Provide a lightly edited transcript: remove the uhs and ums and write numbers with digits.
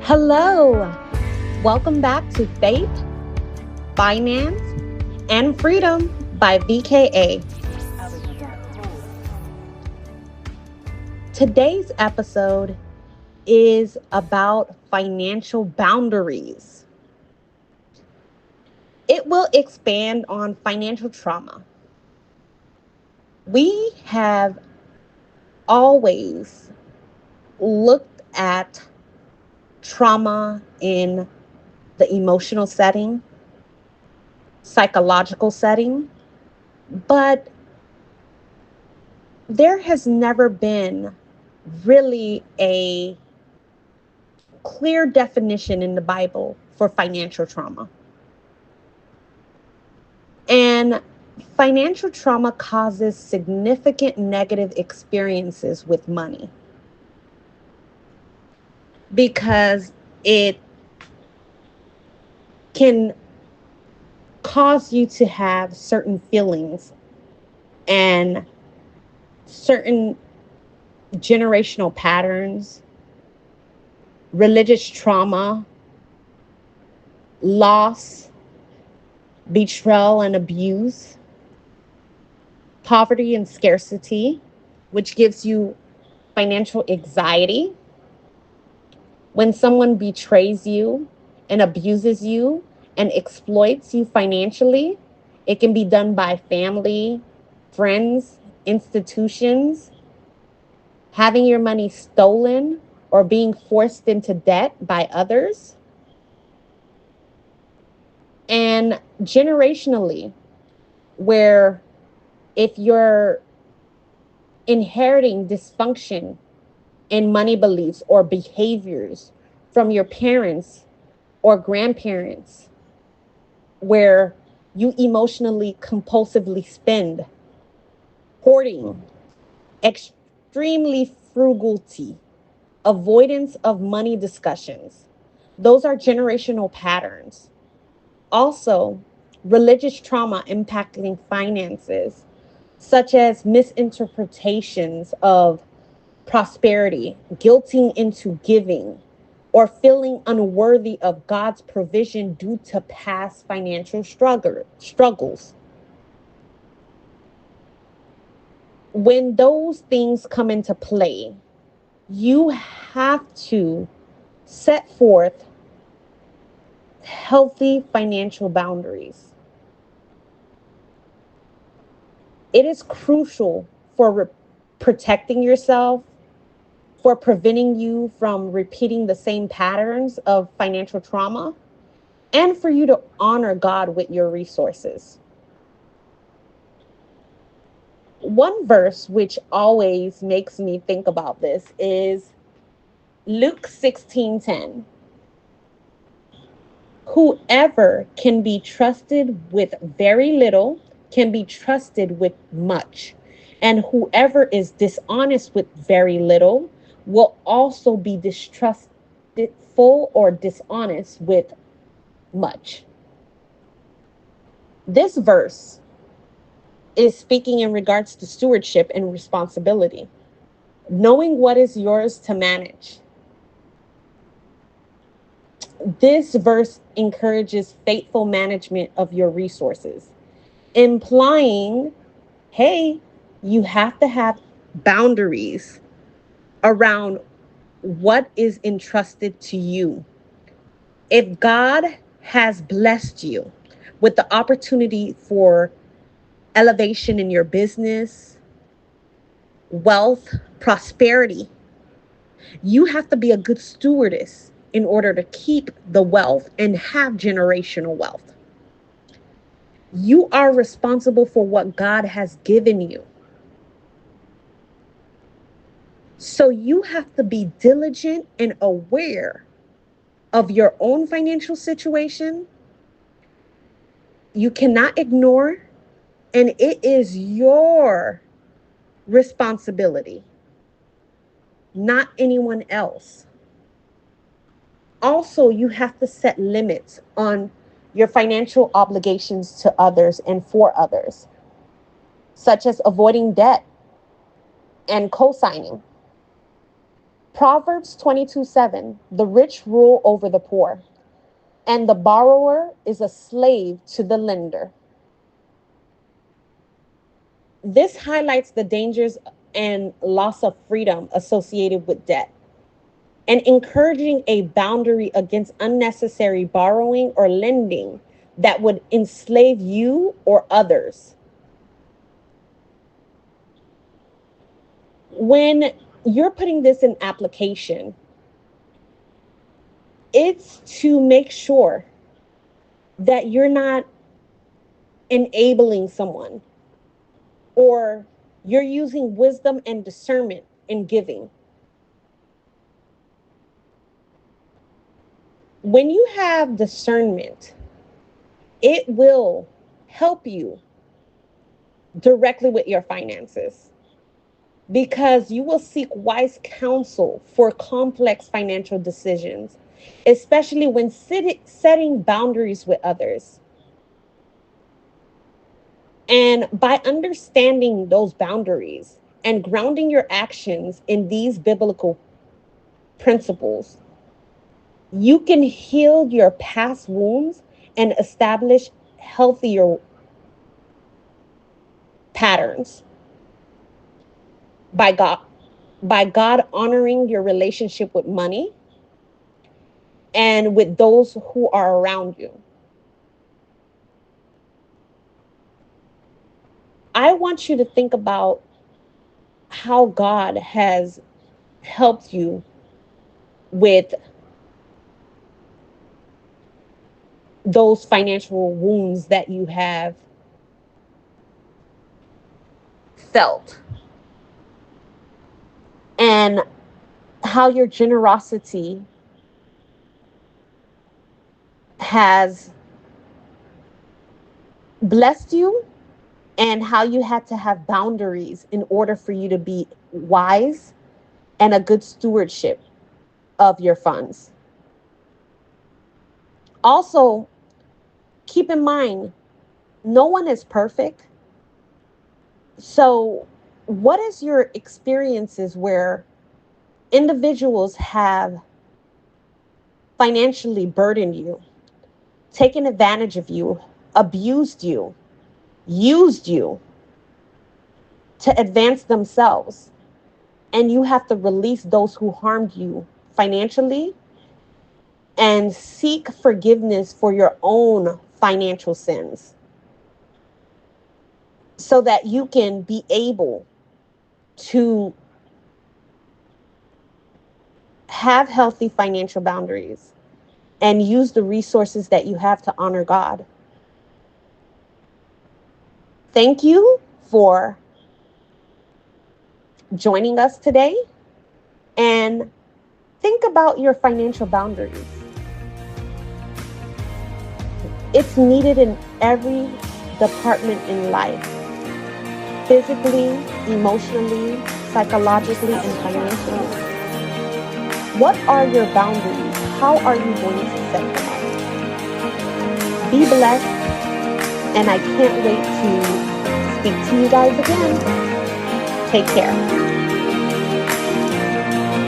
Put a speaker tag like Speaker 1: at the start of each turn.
Speaker 1: Hello, welcome back to Faith, Finance, and Freedom by VKA. Today's episode is about financial boundaries. It will expand on financial trauma. We have always looked at trauma in the emotional setting, psychological setting, but there has never been really a clear definition in the Bible for financial trauma. And financial trauma causes significant negative experiences with money because it can cause you to have certain feelings and certain generational patterns, religious trauma, loss, betrayal and abuse, poverty and scarcity, which gives you financial anxiety. When someone betrays you and abuses you and exploits you financially, it can be done by family, friends, institutions, having your money stolen or being forced into debt by others. And generationally, where if you're inheriting dysfunction in money beliefs or behaviors from your parents or grandparents, where you emotionally compulsively spend, hoarding, extremely frugality, avoidance of money discussions, those are generational patterns. Also, religious trauma impacting finances, such as misinterpretations of prosperity, guilting into giving, or feeling unworthy of God's provision due to past financial struggles. When those things come into play, you have to set forth healthy financial boundaries. It is crucial for protecting yourself, for preventing you from repeating the same patterns of financial trauma, and for you to honor God with your resources. One verse which always makes me think about this is Luke 16:10. Whoever can be trusted with very little can be trusted with much. And whoever is dishonest with very little will also be distrustful or dishonest with much. This verse is speaking in regards to stewardship and responsibility, knowing what is yours to manage. This verse encourages faithful management of your resources, implying, hey, you have to have boundaries around what is entrusted to you. If God has blessed you with the opportunity for elevation in your business, wealth, prosperity, you have to be a good stewardess in order to keep the wealth and have generational wealth. You are responsible for what God has given you. So you have to be diligent and aware of your own financial situation. You cannot ignore, and it is your responsibility, not anyone else. Also, you have to set limits on your financial obligations to others and for others, such as avoiding debt and co-signing. Proverbs 22:7, the rich rule over the poor, and the borrower is a slave to the lender. This highlights the dangers and loss of freedom associated with debt and encouraging a boundary against unnecessary borrowing or lending that would enslave you or others. When you're putting this in application, it's to make sure that you're not enabling someone or you're using wisdom and discernment in giving. When you have discernment, it will help you directly with your finances because you will seek wise counsel for complex financial decisions, especially when setting boundaries with others. And by understanding those boundaries and grounding your actions in these biblical principles, you can heal your past wounds and establish healthier patterns by God by God honoring your relationship with money and with those who are around you. I want you to think about how God has helped you with those financial wounds that you have felt and how your generosity has blessed you and how you had to have boundaries in order for you to be wise and a good stewardship of your funds. Also, keep in mind, no one is perfect. So, what is your experiences where individuals have financially burdened you, taken advantage of you, abused you, used you to advance themselves? And you have to release those who harmed you financially and seek forgiveness for your own financial sins so that you can be able to have healthy financial boundaries and use the resources that you have to honor God. Thank you for joining us today and think about your financial boundaries. It's needed in every department in life, physically, emotionally, psychologically, and financially. What are your boundaries? How are you going to set them up? Be blessed, and I can't wait to speak to you guys again. Take care.